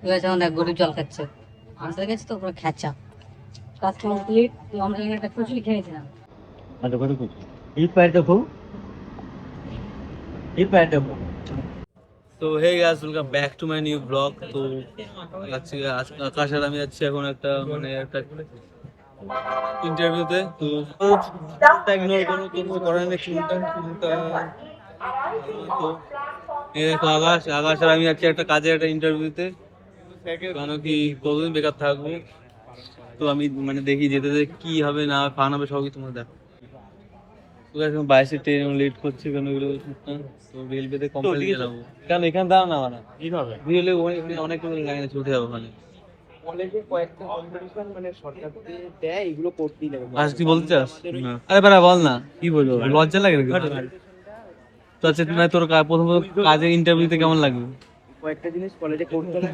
ঠিক আছে, আমাদের গরিব জল খাচ্ছে, আমাদের কাছে তো পুরো খেঁচা। কাজ কমপ্লিট, তো আমরা এখানে একটা কচুরি খেয়েছিলাম। তো hey guys, welcome back to my new blog. তো আকাশ আর আমি যাচ্ছি এখন একটা একটা ইন্টারভিউতে। তো ইগনোর করো, কোনো করার নেই। তো এই দেখো আকাশ আর আমি যাচ্ছি একটা কাজে, একটা ইন্টারভিউতে। কেন কি কতদিন বেকার থাকবো। তো আমি দেখি যেতে যেতে কি হবে না ফান হবে সবই তোমার দেখো। তো এখন বাইসে ট্রেন লেট করছে কেন এগুলো তো রেলওয়েতে কমপ্লেন জানাবো। কেন এখানে দাও না মানে কি হবে রেলে অনেক লাইনে ছুটে যাবো ওখানে। কলেজে কয়েকটা কম্পিটিশন সরকার থেকে দেয়, এগুলো করতেই লাগে। আজ কি বলতে চাস? আরে বাড়া বল না, কি বলবো, লজ্জা লাগে নাকি? তো আচ্ছা তুমি তোর প্রথম কাজের ইন্টারভিউতে কেমন লাগবে? কয়েকটা জিনিস কলেজে করতে লাগে।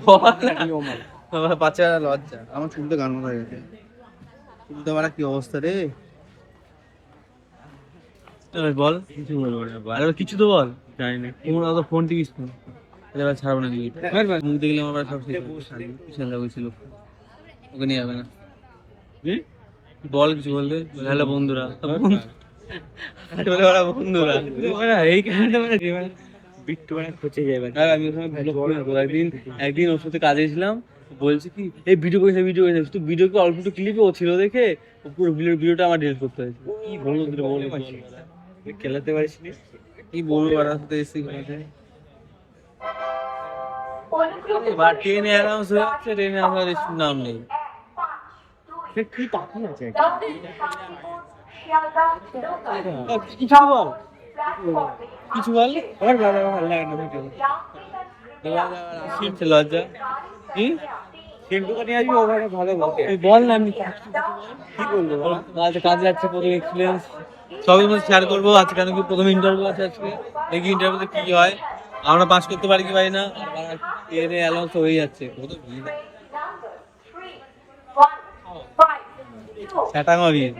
বাচ্চা লজ্জা, আমার শুনতে গান হয়ে গেছে। শুনতে পারা কি অবস্থা রে। বল কিছু বলবো না, আরে কিছু তো বল। জানি না তোমার অত ফোন টিপিস না, এবার ছাড়বো না দিবি। মুখ দেখলে আমার সব শেষ লাগছিল, ওকে নিয়ে যাবে না। বল কিছু বলতে। হ্যালো বন্ধুরা, বন্ধুরা এই বিট্টু খোঁজে যাবে। আর আমি ওখানে একদিন ওর সাথে কাজে ছিলাম, বলছে কি এই ভিডিও করেছে তুই ভিডিওকে অল্প একটু ক্লিপে ও ছিল দেখে পুরো ভিডিওটা আমার ডিলিট করতে হয়েছে। কি বলবো তুই বল, খেলাতে পারিস নি? কি বলবো আর সাথে এসে ট্রেনে অ্যানাউন্স হয়ে যাচ্ছে, ট্রেনে আমার নাম নেই। কি তাকিয়ে আছে কিছু বল, কিছু বল। আর ভালো লাগে না ভিডিও। লজ্জা কি সেন্টুকে নিয়ে আসবি, ওখানে ভালো বলতে। বল না, আমি কি বলবো বল? কাজে যাচ্ছে, প্রথম এক্সপিরিয়েন্স সবই মধ্যে শেয়ার করবো আজকে। কেন কি প্রথম ইন্টারভিউ আছে আজকে, দেখি ইন্টারভিউতে কি হয়, আমরা পাস করতে পারি কি পারি না। ট্রেনে অ্যানাউন্স হয়ে যাচ্ছে, কত ভিড়। স্যাটাঙ্গা ভিড়।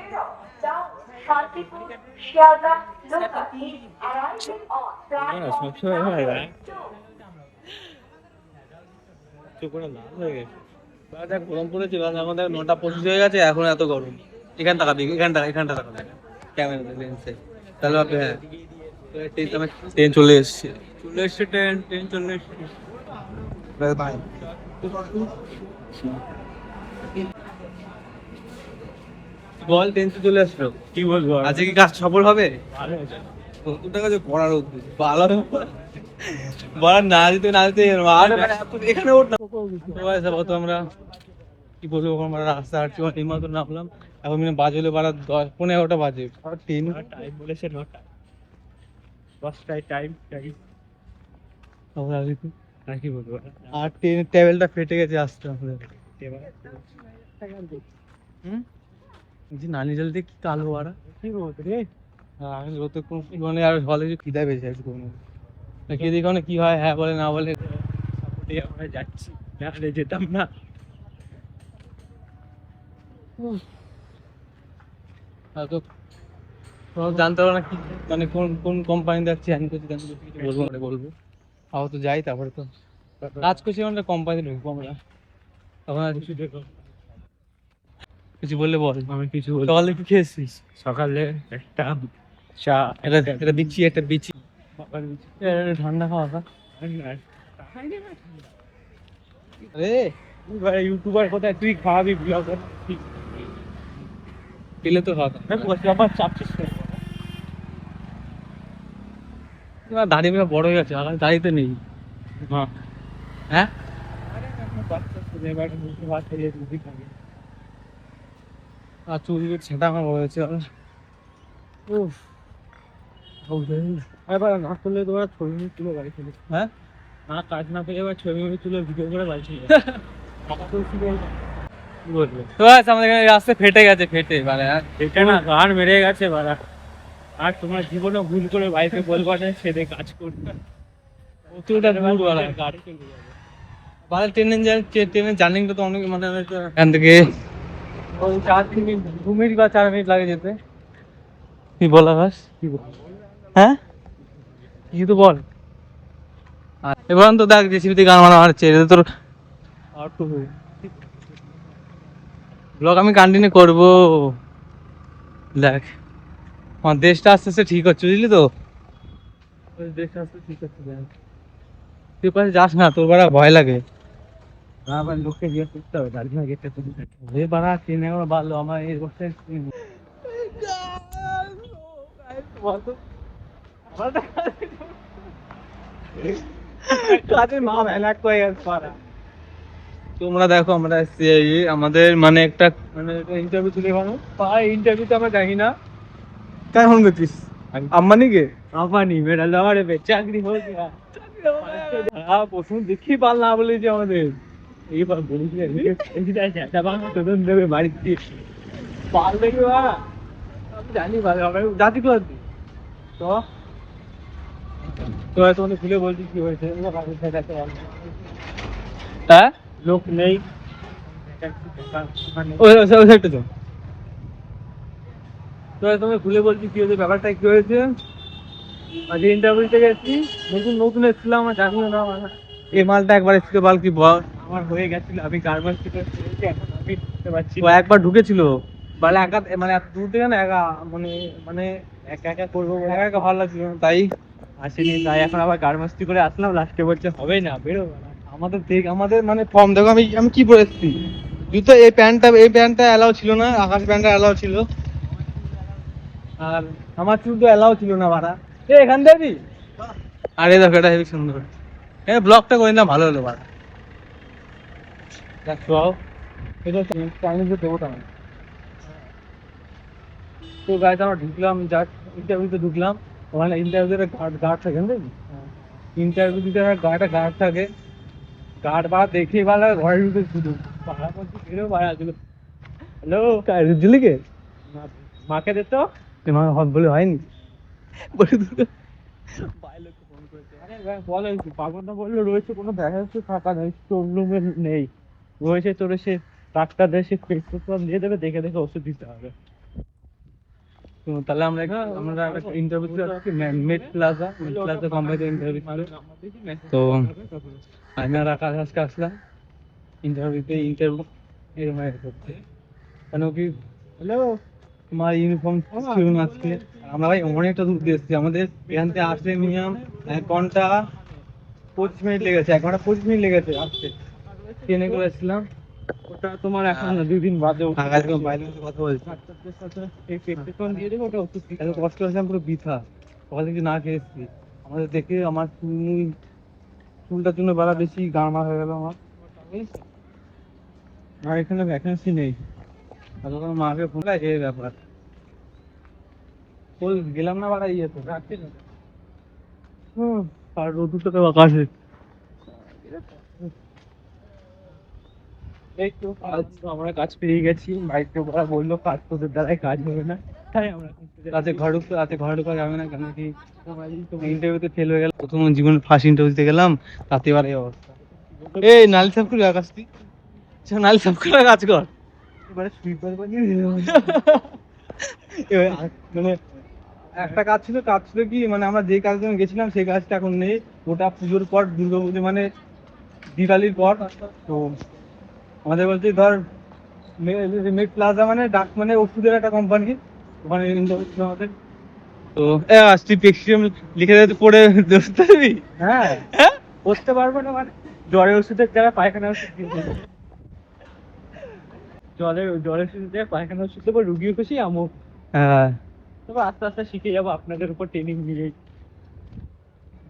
সবসময় হয় না, চোখ লাল হয়ে গেছে। গরম পড়েছে, আমাদের 9:25 হয়ে গেছে, এখন এত গরম। এখান তাকাবি, এখানটা তাকাবি ক্যামেরাতে লেন্সে, তাহলে আপনি হ্যাঁ ট্রেন চলে এসছে ট্রেন চলে এসছে। বল, ট্রেন তো চলে আসলো, কি বলবো? আজকে কি কাজ সফল হবে? ভালো হয়েছে। ওটা কাছে পড়ার উদ্দেশ্য ভালো বলার না দিতে এখানে ওঠ না। তো আমরা কি বলবো, আমরা রাস্তা হাঁটছি, এই মতো নামলাম। এখন বাজে হলে 10-11টা বাজে। ট্রেন টাইম বলেছে 9টা, 10টায় টাইম। আর কি বলবো? আর ট্রেনের টেবিলটা ফেটে গেছে আসতে আমাদের। নানি জল দিয়ে কি কালো বাড়া, কি বলতো রে? আমি রোতে কোন আর হলে খিদা পেয়েছে আজকে কি দেখো না কি হয়, হ্যাঁ বলে না বলে। আমরা যাচ্ছি, নাহলে যেতাম না। তো জানতে পারো না কি কোন কোন কোম্পানি যাচ্ছি, আমি কিছু বলবো বলবো। আবার তো যাই, তারপরে তো কাজ করছি, কোম্পানি ঢুকবো আমরা। তখন আর কিছু বললে বল। আমি কিছু বলি। সকালে কি খেয়েছিস? সকালে একটা চা, এটা দিচ্ছি, একটা বিচি ঠান্ডা খাওয়া আরে ইউটিউবার কোথায়, তুই খাওয়াবি ব্লগার পেলে তো খাওয়া। আমার চাপছিস। দাঁড়িয়ে বড় হয়ে গেছে, আর দাঁড়িয়ে নেই। হ্যাঁ আর চুল ছেঁটা আমার হয়েছে। এবার না করলে তোমার ছবি মিনিট তুলে বাড়ি চলে। হ্যাঁ না কাজ না পেলে এবার ছবি মিনিট তুলে ভিডিও করে বাড়ি চলে। আমাদের এখানে রাস্তা ফেটে গেছে, ফেটে মানে এটা না গান মেরে গেছে বাড়া। আর তোমার জীবনে ভুল করে বাড়িতে বলবা না ছেড়ে কাজ করবে, গাড়ি চলে যাবে। ট্রেনের জার্নিটা তো অনেক এখান থেকে ওই 2 মিনিট বা 4 মিনিট লাগে যেতে। কি বল আকাশ, কি বল? হ্যাঁ কি তো বল। এবার তো দেখ জেসিবিতে গান মারা মারছে, এটা তোর ব্লগ আমি কন্টিনিউ করবো। দেখ আমার দেশটা আস্তে আস্তে ঠিক হচ্ছে, বুঝলি তো? দেশটা আস্তে ঠিক হচ্ছে, দেখ তুই পাশে যাস না, তোর বাড়া ভয় লাগে। আবার লোককে জিজ্ঞেস করতে হবে গাড়ি না গেটে তুমি এ বাড়া ট্রেনে আমার ভালো, আমার এই বসে তোমরা দেখো আমরা এসেছি আমাদের মানে একটা ইন্টারভিউ তুলে বানো। ইন্টারভিউতে আমরা জানি না কার ফোন করছিস? আম্বানি কে? আম্বানি মেরা লওয়ারে বে চাকরি হয়ে গেছে। হ্যাঁ প্রথম দেখি পাল না বলে যে আমাদের এইবার বলিস এইটা যেটা বাংলা তোদের দেবে বাড়িতে পাল দেখবে বাবা আমি জানি ভালো হবে জাতি করে তো তো তোমাকে খুলে বলছি কি হয়েছে হ্যাঁ লোক নেই ওই সাইডটা তো তো তোমাকে খুলে বলছি কি হয়েছে ব্যাপারটা কি হয়েছে। আজকে ইন্টারভিউতে গেছি নতুন নতুন এসেছিলাম আমার জানিও না এই মালটা একবার এসেছিল বল কি বল। আমার হয়ে গেছিল আমি গার্মেন্টস থেকে এসেছি, এখন আমি ঢুকতে পারছি ও একবার ঢুকেছিল বলে একা, মানে এত দূর থেকে না একা মানে মানে একা একা করবো বলে একা একা ভালো লাগছিল না, তাই আসেনি। তাই এখন আবার গার্মেন্টস করে আসলাম, লাস্টে বলছে হবে না বেরো না। আমাদের দেখ আমাদের মানে ফর্ম দেখো, আমি আমি কি পরে এসেছি জুতো, এই প্যান্টটা অ্যালাউ ছিল না, আকাশ প্যান্টটা অ্যালাউ ছিল, আর আমার চুল তো অ্যালাউ ছিল না বাড়া। এখান থেকে আরে দেখো এটা হেবি সুন্দর, এই ব্লগটা করে না ভালো হলো বাড়া। দেখো এটা চাইনিজে দেবো তো আমি। তো গাইজ আমরা ঢুকলাম, যাক ইন্টারভিউতে ঢুকলাম, ওখানে ইন্টারভিউতে গার্ড থাকে বুঝলি, ইন্টারভিউ দিতে গার্ড থাকে, গার্ড বাড়া দেখে বাড়া ঘরে ঢুকে শুধু পাড়া মধ্যে বেরো বাড়া দিলো। হ্যালো জুলিকে মাকে দিত তোমার বলে হয়নি বলে বাইলোকে ফোন করেছে আরে বলে পাগলটা বললো রয়েছে কোনো ভ্যাকেন্সি ফাঁকা নেই, স্টোর রুমে নেই, রয়েছে তোর সে ডাক্তারদের সে প্রেসক্রিপশন দিয়ে দেবে, দেখে দেখে ওষুধ দিতে হবে। তো তাহলে আমরা আমরা ইন্টারভিউ মেড প্লাজা কোম্পানিতে ইন্টারভিউ ছিল। তো আমি আর আকাশ আজকে আসলাম ইন্টারভিউ এরকম করতে, কেন কি হ্যালো তোমার ইউনিফর্ম ছিল না আজকে, আমরা ভাই অনেকটা দূর দিয়ে এসেছি, আমাদের এখান থেকে আসতে মিনিমাম 1 ঘন্টা 25 মিনিট লেগেছে, 1 ঘন্টা 25 মিনিট লেগেছে আসতে, ট্রেনে করে এসেছিলাম। ওটা তোমার এখন না 2 দিন বাদে আকাশ বাইরে কথা বলছি, ডাক্তারদের সাথে এই প্রেসক্রিপশন দিয়ে দেবে, ওটা ওষুধ এত কষ্ট হয়েছিলাম পুরো বৃথা, সকাল থেকে না খেয়ে এসেছি। আমাদের দেখে আমার চুলটার জন্য বেলা বেশি গামা হয়ে গেল আমার, আর এখানে ভ্যাকেন্সি নেই। আর তখন মাকে ফোন করে এই ব্যাপার বল গেলাম না বাড়া ইয়ে তো রাখছি না। আর রোদুটা তো আকাশে এই তো কাজ তো আমরা কাজ পেয়ে গেছি, বাড়িতে ওরা বললো কাজ তোদের দ্বারাই কাজ হবে না, তাই আমরা রাতে ঘরে ঢোকা যাবে না, কেন কি ইন্টারভিউতে ফেল হয়ে গেল, প্রথম জীবনে ফার্স্ট ইন্টারভিউ দিতে গেলাম, তাতে এবার এই অবস্থা। এই নালি সাফ করি আকাশ তুই, নালি সাফ করে কাজ কর, এবারে সুইপার বানিয়ে মানে একটা কাজ ছিল কি মানে আমরা যে কাজের জন্য গেছিলাম সেই কাজটা এখন নেই, ওটা পুজোর পর দুর্গাপুজো মানে দিওয়ালির পর। তো আমাদের বলছে ধর মেড প্লাজা মানে ডাক মানে ওষুধের একটা কোম্পানি, ওখানে ইন্টারভিউ ছিল আমাদের। তো তুই প্রেসক্রিপশন লিখে দিতে পড়ে দোস্ত দিবি? হ্যাঁ করতে পারবো না মানে জ্বরের ওষুধের জায়গায় পায়খানা ওষুধ দিয়ে দেবে। জ্বরের ওষুধ দিয়ে পায়খানা ওষুধ দেবো, রুগীও খুশি আমও। হ্যাঁ তবে আস্তে আস্তে শিখে যাবো আপনাদের উপর ট্রেনিং নিয়ে।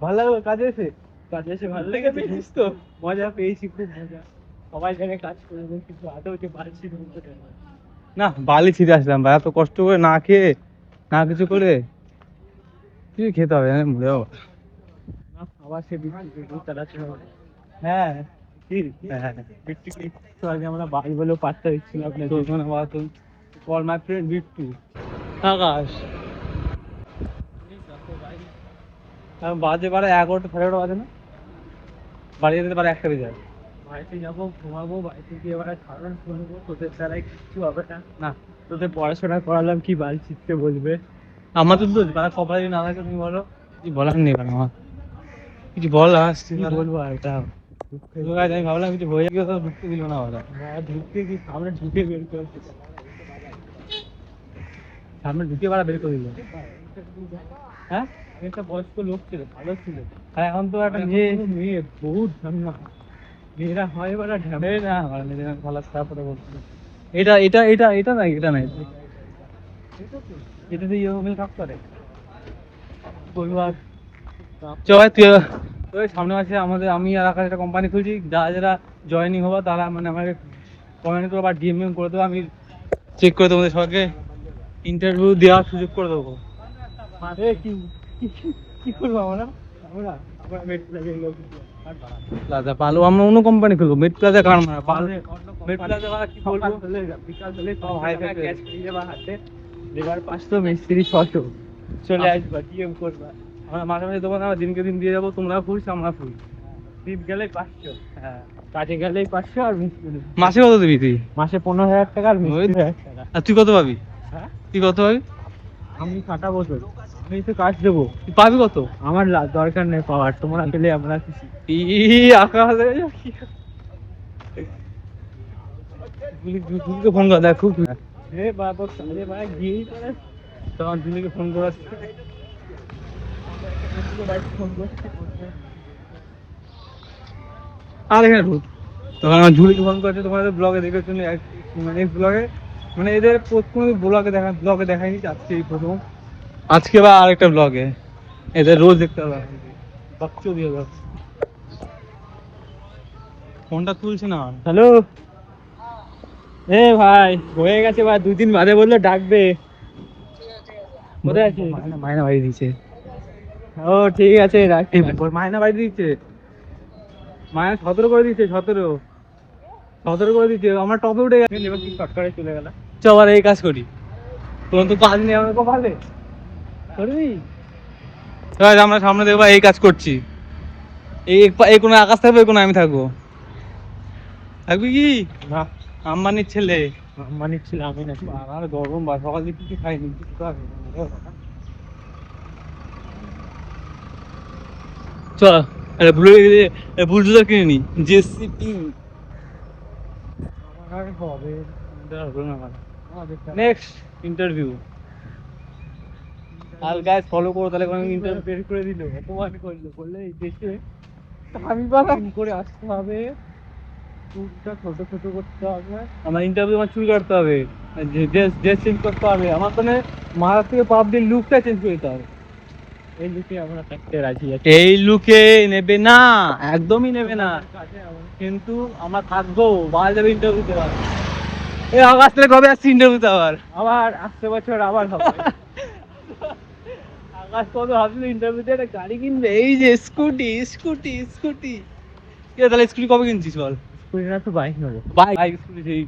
ভালো লাগলো কাজে এসে? কাজে এসে ভালো লেগেছে তো, মজা পেয়েছি, খুব মজা। সবাই জায়গায় কাজ করবে কিন্তু আদৌ যে পারছি না বালি ছিঁড়ে আসলাম ভাই, এত কষ্ট করে না খেয়ে না কিছু করে কিছু খেতে হবে মরে যাবো। আবার সে বিদ্যুৎ চালাতে হবে। হ্যাঁ তো আগে আমরা বাড়ি বলেও পাত্তা দিচ্ছিলাম আপনার কল মাই ফ্রেন্ড বিট্টু। আকাশ বাজে 11টা 11:30 বাজে না, বাড়ি যেতে পারে 1টা বেজে যাবে। বাড়িতে যাবো, ঘুমাবো, বাড়িতে গিয়ে এবার খাবার শুনবো, তোদের দ্বারাই কিছু হবে না। না তোদের পড়াশোনা করালাম কি বাল ছিটতে বলবে। আমাদের তো কপালে না থাকে, তুমি বলো কিছু বলার নেই, আমার কিছু বল আসছি কি বলবো আর এটা আমি ভাবলাম কিছু হয়ে গিয়ে তো ঢুকতে দিল না ওরা। ঢুকতে কি সামনে ঢুকে বের করে সামনে ঢুকে বাড়া বের করে দিল। হ্যাঁ একটা বয়স্ক লোক ছিল, ভালো ছিল। আর এখন তো একটা মেয়ে বহুত ঝামেলা। মেয়েরা হয় বলা ঢাবে না, ভালো খারাপ করে বলছে। এটা এটা এটা এটা নাই, এটা নাই, এটা দিয়ে ইয়ে কাজ করে পরিবার। চল তুই সামনে মাসে আমাদের আমি আর আকাশ একটা কোম্পানি খুলছি, যারা যারা জয়েনিং হবো তারা মানে আমাকে কমেন্ট করবো বা ডিএম করে দেবো, আমি চেক করে তোমাদের সবাইকে ইন্টারভিউ দেওয়ার সুযোগ করে দেবো। কি করবো আমরা আমরা প্লাজা পালো, আমরা অন্য কোম্পানি খুলবো। মেড প্লাজা কার মারা পালো, মেড প্লাজা কি বলবো, বিকাল হলে সব হাই ক্যাশ নিয়ে যাবা হাতে, লেবার 500 মিস্ত্রি 600 চলে আসবা, ডিএম করবা। আমরা মাঝে মাঝে দেবো না, দিনকে দিন দিয়ে যাবো, তোমরা ফুলছ আমরা ফুল। দিন গেলে 500, হ্যাঁ কাজে গেলেই 500 আর মিস্ত্রি। মাসে কত দিবি তুই? মাসে 15,000 টাকা আর মিস্ত্রি 1,000 টাকা। আর তুই কত পাবি? হ্যাঁ তুই কত পাবি? আমি কাটাবো তো, আমি তো কাজ দেবো। তুই পাবি কত? আমার দরকার নেই পাওয়ার, তোমরা পেলে আমরা খুশি। জুলিকে ফোন কর, দেখ খুব তখন জুলিকে ফোন করা আর এখানে ভূত। তখন আমার ঝুলিকে ফোন করেছে, তোমাদের ব্লগে দেখেছো মানে ব্লগে, মানে এদের প্রথম ব্লগে দেখায়নি, আজকে এই প্রথম, আজকে বা আরেকটা ব্লগে। এদের রোজ দেখতে হবে, বাচ্চা দিয়ে যাচ্ছে। ফোনটা তুলছে না। হ্যালো এ ভাই, হয়ে গেছে ভাই, 2 দিন বাদে বললো ডাকবে। কোথায় আছে? মায়না বাড়ি দিচ্ছে। ও ঠিক আছে রাখি। মায়না বাড়ি দিচ্ছে, মায়না 17 করে দিচ্ছে, 17 করে দিচ্ছে। আমার টপে উঠে গেছে, এবার কি শর্টকাটে চলে গেল। চ আবার এই কাজ করি, তোর তো কাজ নেই আমাকে পারবে করবি। আমরা সামনে দেখবো এই কাজ করছি, এই কোনো আকাশ থাকবে, এই কোনো আমি থাকবো। থাকবি কি না? আম্বানির ছেলে, আম্বানির ছেলে আমি নাকি? আর গরম বা সকাল থেকে কিছু খাইনি, কিছু খাবে। চল বুলডোজার কিনে নি, জেসিপি। নেক্সট ইন্টারভিউ আর গাইস ফলো করো, তাহলে কোনো ইন্টারভিউ বের করে দিল, অপমান করলো, বললে এই দেশে আমি বারণ করে আসতে হবে, চুলটা ছোট ছোট করতে হবে, আমার ইন্টারভিউ আমার চুল কাটতে হবে, ড্রেস চেঞ্জ করতে হবে, আমার তো মাথার থেকে পাপ দিয়ে লুকটা চেঞ্জ করে দিতে হবে। এই লুকে আমরা থাকতে রাজি আছি। এই লুকে নেবে না, একদমই নেবে না, কিন্তু আমরা থাকবো। বাল যাবে ইন্টারভিউ দেওয়ার। এই আগস্ট থেকে কবে আসছি ইন্টারভিউ দেওয়ার? আবার আসছে বছর আবার হবে। আগস্ট কত ভাবছিল ইন্টারভিউ দিয়ে একটা গাড়ি কিনবে, এই যে স্কুটি স্কুটি স্কুটি। তাহলে স্কুটি কবে কিনছিস বল? স্কুটি না তো বাইক নেবো, বাইক স্কুটি ঠিক।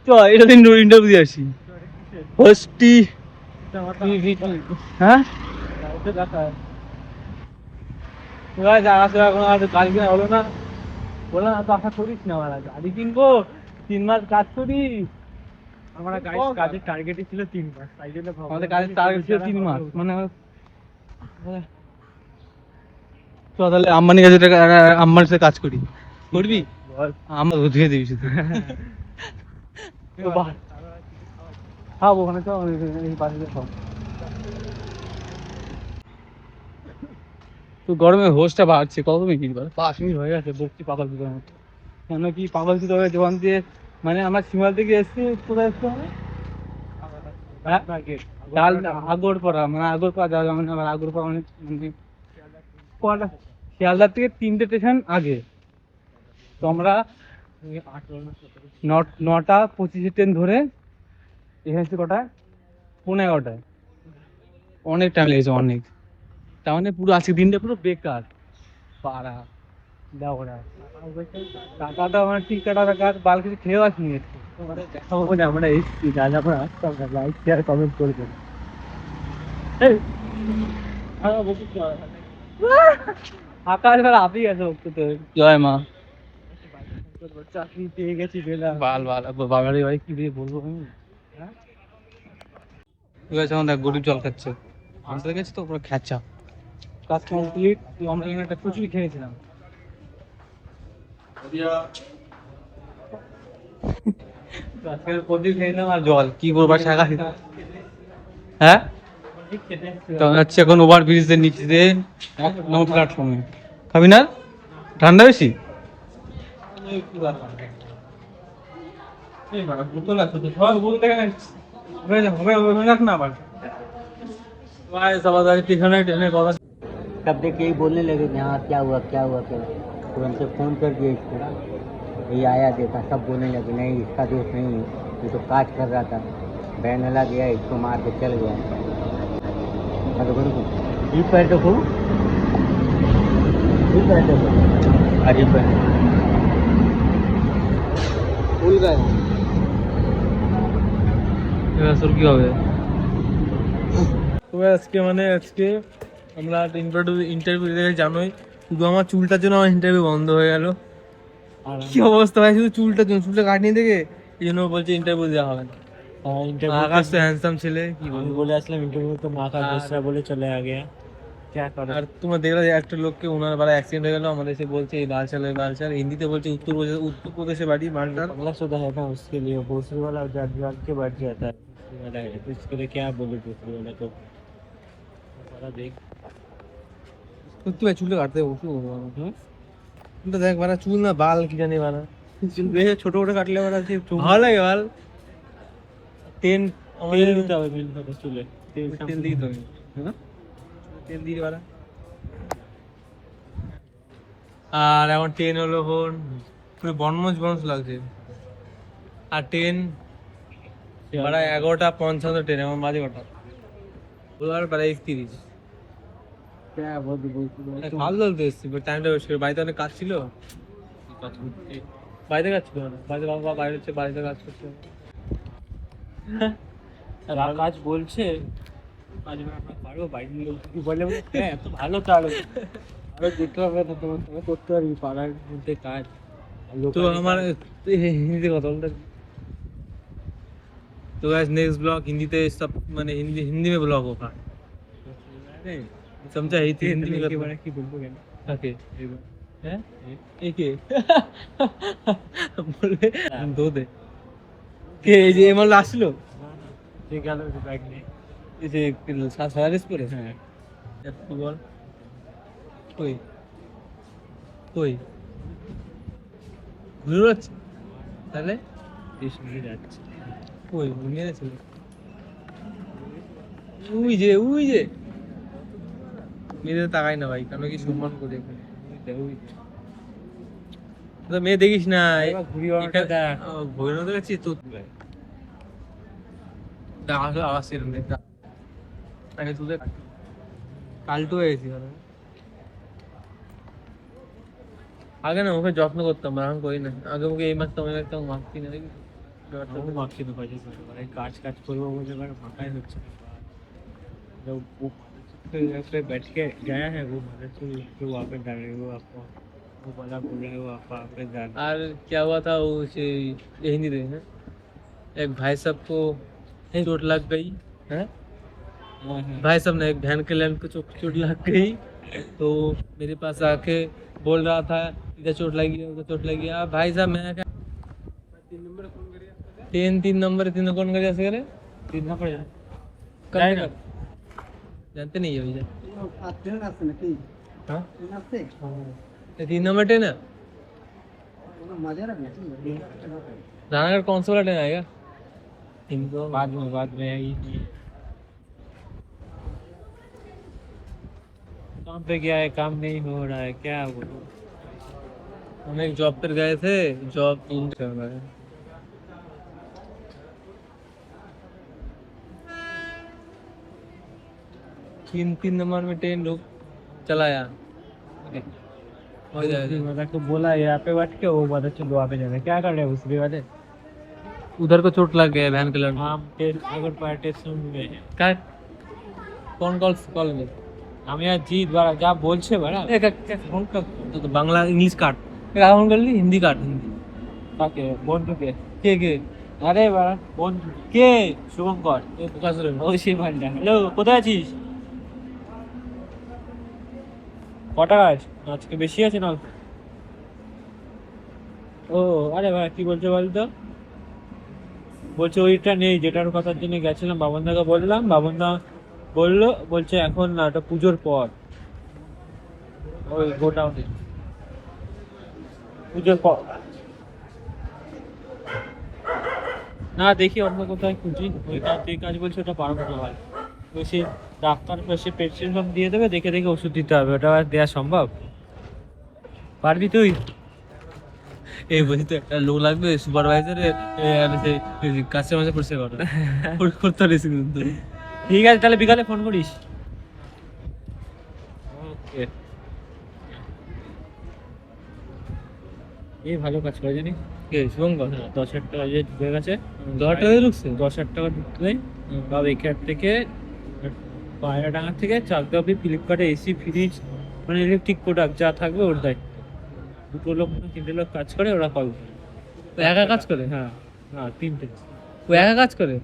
চল এটা দিন ইন্টারভিউ দিয়ে আসি। হোস্টি হ্যাঁ গাড়ি কেনা হলো না, বললাম তো আশা করিস না, আমার গাড়ি কিনবো 3 মাস কাজ করি। আমরা কাজের টার্গেটই ছিল 3 মাস, তাই জন্য আমাদের কাজের টার্গেট ছিল 3 মাস। মানে তো তাহলে আম্বানির কাছে আম্বানির সাথে কাজ করি, করবি? আমরা ধুয়ে দিবি শুধু। হ্যাঁ ওখানে তো তো গরমে হোসটা বাড়ছে। কত মিনিট 5 মিনিট হয়ে গেছে, বকছি পাগল দুধের মতো। কেন কি পাগল দুধ হয়ে দোকান দিয়ে, মানে আমরা সিমাল থেকে এসছি, কোথায় এসছি মানে আগরপাড়া, মানে আগরপাড়া যাওয়া যাবে না, আগরপাড়া মানে শিয়ালদার থেকে 3টে স্টেশন আগে। তো আমরা 9টা 25 ট্রেন ধরে এখানে এসেছি কটায়, 11:30টায়। অনেক টাইম লেগেছে, অনেক। তার মানে পুরো আজকে দিনটা পুরো বেকার পাড়া দেওয়া। টাকাটা আমার ঠিক টাকা বাল কিছু খেয়েও আসিনি। দেখাবো না আমরা এসছি, না আমরা আসতাম না। লাইক শেয়ার কমেন্ট করে দেবেন। আকাশ এবার আপি গেছে তো, জয় মা। চাকরি পেয়ে গেছি, বাল বাঙালি ভাই কি দিয়ে বলবো আমি। ঠিক আছে, আমাদের গরিব জল খাচ্ছে, আনতে গেছি তো পুরো খেঁচা। কাজ কমপ্লিট। আমরা এখানে একটা কচুরি খেয়েছিলাম, আজকের প্রদীপ খেলাম আর জল কি করবো শাখা হ্যাঁ তো হচ্ছে এখন ওভার ব্রিজের নিচে দিয়ে 1 নম্বর প্ল্যাটফর্মে খাবি না ঠান্ডা বেশি तब देख यही बोलने लगे कि हाँ क्या हुआ क्या हुआ क्या हुआ। तुरंत फ़ोन कर दिया इसको, ये आया देखा, सब बोलने लगे नहीं इसका दोष नहीं है, ये तो काज कर रहा था, बैन वाला गया इसको मार के चल गया। जी पैर देखो, जी पैर देखो, अरे पैर भूल गए। এবার কি হবে তো আজকে আমরা ইন্টারভিউ দিতে জানোই, শুধু আমার চুলটার জন্য আমার ইন্টারভিউ বন্ধ হয়ে গেল। কি অবস্থা ভাই, শুধু চুলটার জন্য, চুলটা কাটিয়ে দেখে এই জন্য বলছে ইন্টারভিউ দেওয়া হবে না। আকাশ তো হ্যান্ডসাম ছেলে, কি বলবো, बोले असलम इंटरव्यू तो माँ का दूसरा बोले चले आ गया, क्या करो। আর তোমরা দেখলে যে একটা লোককে ওনার বাড়ি অ্যাক্সিডেন্ট হয়ে গেল, আমাদের এসে বলছে এই বালচাল হিন্দিতে বলছে উত্তরপ্রদেশে বাড়ি মালটার। अगला शुदा है ना उसके लिए दूसरी वाला जान जान के बैठ जाता है, दूसरी वाला है तो इसके लिए क्या बोले दूसरी वाला तो वाला देख। সত্যি ভাই চুলটা কাটতে হবে, কি বলবো আমি? চুলটা দেখ বানা, চুল না বাল কি জানি বানা, চুল বেশি ছোট ছোট কাটলে বানা ভালো লাগে বাল। তেল तेल दिता है मिल पर चूल्हे तेल তেল দিয়ে দেবে হ্যাঁ, তেল দিয়ে বানা। আর এখন 10 হলো ফোন, পুরো বনমজ বনস লাগছে। আর 10 বাড়া 11:55 ট্রেন, এখন বাজে কটা? ওর বাড়া 31। क्या बहुत ভালো চলতে এসছি, টাইমটা বেশ করে, বাড়িতে অনেক কাজ ছিল। বাড়িতে কাজ ছিল না, বাড়িতে বাবা বাইরে হচ্ছে, বাড়িতে কাজ করছে। আকাশ বলছে আজ আমরা পারবো বাইরে লোক কি বলে হ্যাঁ এত ভালো চালো আরো দেখতে হবে না, তোমার তুমি করতে পারবি পাড়ার মধ্যে কাজ। তো আমার হিন্দিতে কথা বলতে, तो गाइस नेक्स्ट ब्लॉग हिंदी ते सब माने हिंदी में ब्लॉग होगा, समझा? ही थी हिंदी में के बारे की बोलबो केन ओके हैं एक बोले दो दे के যে এমন আসলো যে গেল ব্যাগ নিয়ে এই যে সারাদিস পরে হ্যাঁ একটু বল কই কই ঘুরে যাচ্ছে তাহলে দেশ নিয়ে যাচ্ছে কই ঘুরে যাচ্ছিল উই যে মেয়েদের তাকাই না ভাই, কেন কি সম্মান করে এখানে তো মেয়ে দেখিস না ঘুরি ওটা ভৈরব দেখছি তো আসলে আওয়াজ সেরকম নেই আগে তুলে কালটু হয়েছি আগে না ওকে যত্ন করতাম, এখন করি না। আগে ওকে এই মাসটা ওই মাসটা মাখছি না, দেখি মাখছি তো কাজে করে কাজ কাজ করবো বলে এবার ফাঁকাই হচ্ছে না। जो वो पे बैठ के गया है वो मदद से जो वहाँ पे डर रहे हो आपको वो वाला बोल रहे हो आप वहाँ पे जाना। और क्या हुआ था वो हिंदी में है, एक भाई साहब को चोट लग गई है, भाई साहब ने एक बहन के लैंड को चोट लग गई, तो मेरे पास आके बोल रहा था इधर चोट लगी उधर चोट लगी। अब भाई साहब मैं क्या 3 नंबर कौन कर जैसे करे 3 नंबर जानते नहीं है भैया हाँ 3 नंबर ट्रेन है रानागढ़ कौन सा वाला ट्रेन आएगा? इनको बाद में आएगी। काम पे गया है, काम नहीं हो रहा है, क्या बोलूं। हम एक जॉब पर गए थे, जॉब कर रहा है। तीन नंबर में ट्रेन लोग चलाया मतलब तो बोला यहाँ पे बैठ के वो मदद चलो वहाँ पे जाना, क्या कर रहे हैं उसके वाले उधर को चोट लग गया बहन के लड़के। हम अगर पार्टी सुन गए क्या कौन कॉल में আমি আর জিত বাড়া যা বলছে বাড়া ফোন কাট তো বাংলা ইংলিশ কাট ফোন করলি হিন্দি কাট হিন্দি কাকে বন্ধুকে কে আরে বাড়া বন্ধু কে শুভঙ্কর কাসরে ও সে ভান্ডা হ্যালো কোথায় আছিস কটা কাজ আজকে বেশি আছে না ও আরে ভাই কি বলছে বলতো, বলছে ওইটা নেই যেটার কথার জন্য গেছিলাম, বাবনদাকে বললাম, বাবনদা বললো, বলছে এখন না, ওটা পুজোর পর ওই গোডাউনে, পুজোর পর। না দেখি অন্য কোথায় খুঁজি, ওই কাজ যে কাজ বলছে ওটা পারবো না ভাই। তো সে ডাক্তার সে প্রেসক্রিপশন দিয়ে দেবে, দেখে দেখে ওষুধ দিতে হবে, ওটা আর দেওয়া সম্ভব? পারবি তুই? এই বলছি তো একটা লোক লাগবে সুপারভাইজারের, কাস্টমার পরিষেবা করতে পারিস কিন্তু। ঠিক আছে তাহলে বিকালে ফোন করিস। ওকে, এই ভালো কাজ করে জানি। কে শুভঙ্কর? 10,000 টাকা যে ঢুকে গেছে, 10,000 টাকা ঢুকছে? 10,000 টাকা ঢুকলে বা এখান থেকে পায়রাডাঙ্গা থেকে চাকদা অব্দি ফ্লিপকার্টে এসি ফ্রিজ মানে ইলেকট্রিক প্রোডাক্ট যা থাকবে ওর দায়িত্ব। 2 লোক না 3টে লোক কাজ করে, ওরা পাবে। ও একা কাজ করে? হ্যাঁ হ্যাঁ 3টে ও একা কাজ করে?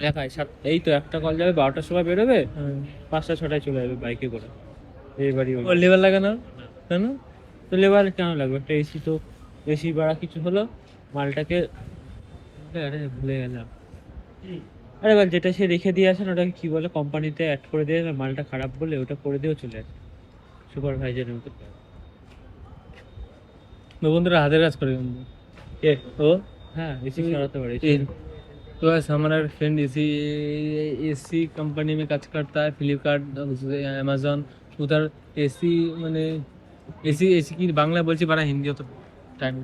একাই। এই তো একটা কল যাবে 12টার সময় বেরোবে, 5টা 6টায় চলে যাবে বাইকে করে এই বাড়ি। ওর লেবার লাগে না কেন? তো লেবার কেন লাগবে, একটা এসি তো, এসি ভাড়া কিছু হলো মালটাকে, আরে ভুলে গেলাম, আরে বল যেটা সে রেখে দিয়ে আসেন ওটাকে কি বলে, কোম্পানিতে অ্যাড করে দিয়ে মালটা খারাপ বলে ওটা করে দিয়েও চলে আসে সুপারভাইজারের মতো। বন্ধুরা হাতের কাজ করে কিন্তু। কে? ও হ্যাঁ एसी सराते बड़े। तो बस हमारा फ्रेंड इसी एसी कंपनी में काज करता है, फ्लिपकार्ट अमेजन उधर एसी मैंने एसी एसी की बांग्ला বলছি পারা হিন্দি অত টাইম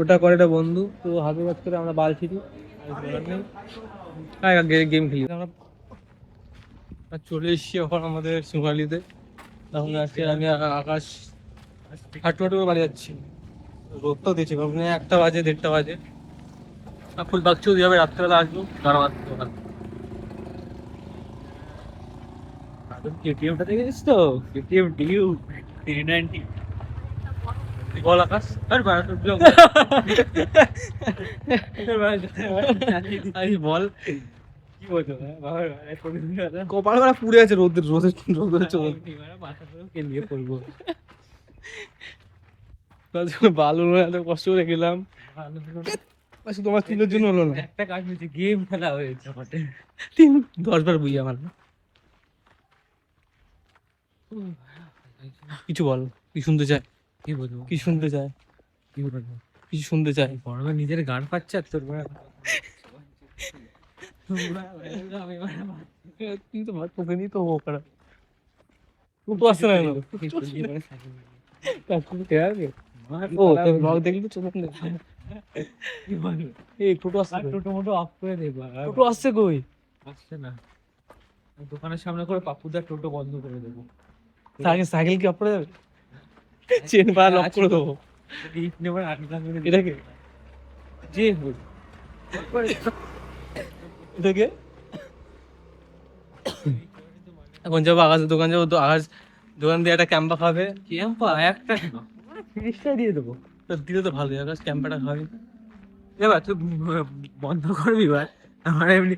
ওটা করে এটা বন্ধু। তো হাতে কাজ করে আমরা বাল ছিটি গেম খেলি আমরা। চলে এসেছি এখন আমাদের সুগালিতে। তখন আজকে আমি আকাশ হাঁটু হাঁটু করে বাড়ি যাচ্ছি। রোদ তো দিয়েছে, 1টা বাজে 1:30 বাজে। ফুল বাগচু দিয়ে হবে, রাত্রেবেলা আসবো কেটিএমটা দেখেছিস তো, কেটিএম ডিউ 390 বল আকাশ। আর বল কি বলতো কপাল করা পুড়ে আছে রোদের রোদের রোদের চোখ কে নিয়ে পড়বো। বালু এত কষ্ট করে গেলাম, তোমার 3 জন্য হলো না। একটা কাজ হয়েছে, গেম খেলা হয়েছে আমাদের 10 বার বুঝি আমার। কিছু বল, কি শুনতে চায়? কি বলবো, কি শুনতে চায়? কি বলবো, কিছু শুনতে চায়? বড় নিজের গান পাচ্ছে আর তোর তুই তো ভাত তোকে নিয়ে তো ও করা তো আসছে না কেন? ও তোর ব্লগ দেখলি তো চোখ এই টোটো আসছে, টোটো মোটো অফ করে দেবো। টোটো আসছে কই? আসছে না, দোকানের সামনে করে পাপুদার টোটো বন্ধ করে দেবো। সাইকেল কি অফ করে যাবে? চেন পা লক করে দেবো। ইট নেবার আটলাম এটাকে যে হোক এটাকে এখন যাবো আকাশের দোকান, যাবো তো আকাশ দোকান দিয়ে একটা ক্যাম্পা খাবে। ক্যাম্পা একটা 30টা দিয়ে দেবো। তো দিলে তো ভালোই, আকাশ ক্যাম্পাটা খাবে। এবার তুই বন্ধ করবি এবার, আমার এমনি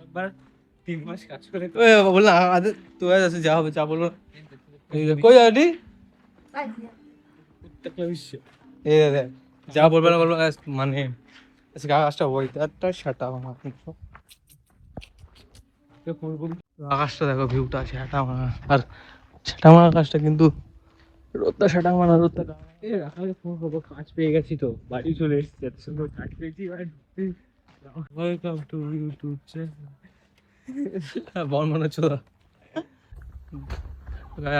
একবার 3 মাস কাজ করে তো বললাম তো আছে যা হবে, চা বলবো কই যাবি? এই দেখ যা বলবে না বলবো, মানে আকাশটা ওয়েদারটা সেটা আমার আকাশটা দেখো, ভিউটা সেটা আমার, আর সেটা আমার আকাশটা কিন্তু রোদটা সেটা আমার, রোদটা ফোন করবো, কাজ পেয়ে গেছি তো, বাড়ি চলে এসেছি, এত সুন্দর কাজ পেয়েছি। Welcome to YouTube channel. বল মনে হচ্ছে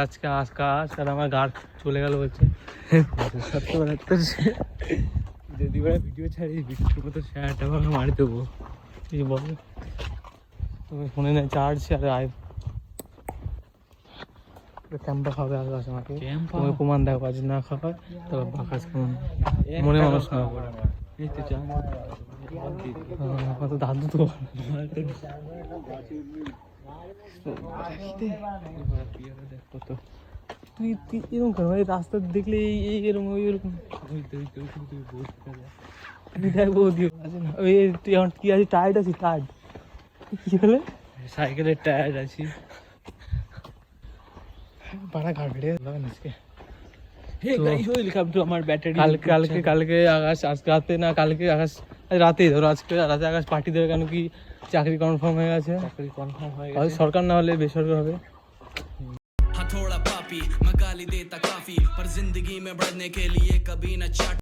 আজকে আকাশ আর আমার গাড় চলে গেল বলছে। যদি ওরা ভিডিও ছাড়ি, ভিডিওর মতো শেয়ারটা ভালো মারি দেবো। কি বল, তুমি ফোনে নেই চার্জ আর আই ক্যাম্পা খাবে আকাশ আমাকে। তোমাকে প্রমাণ দেখো, আজ না খাবে তবে আকাশ কেমন মনে মানুষ না এই তো যা কত দাদু তো কত তুই তুই এরকম কেন রাস্তা দেখলে এরকম এরকম বৌদি আছে না ওই তুই এখন কি আছিস, টায়ার্ড আছিস? টায়ার্ড কি হলে? সাইকেলের টায়ার আছি। বাড়া ঘাট ভেড়ে আজকে ওয়েলকাম টু আমার ব্যাটারি। কালকে আকাশ, আজকে রাতে না, কালকে আকাশ, আজ রাতেই ধরো, আজকে রাতে আকাশ পার্টি দেবে, কেন কি চাকরি কনফার্ম হয়ে গেছে। চাকরি কনফার্ম হয়ে গেছে, সরকার না হলে বেসরকারি হবে। हाँ थोड़ा पापी मैं गाली देता काफी पर जिंदगी में बढ़ने के लिए कभी न चाट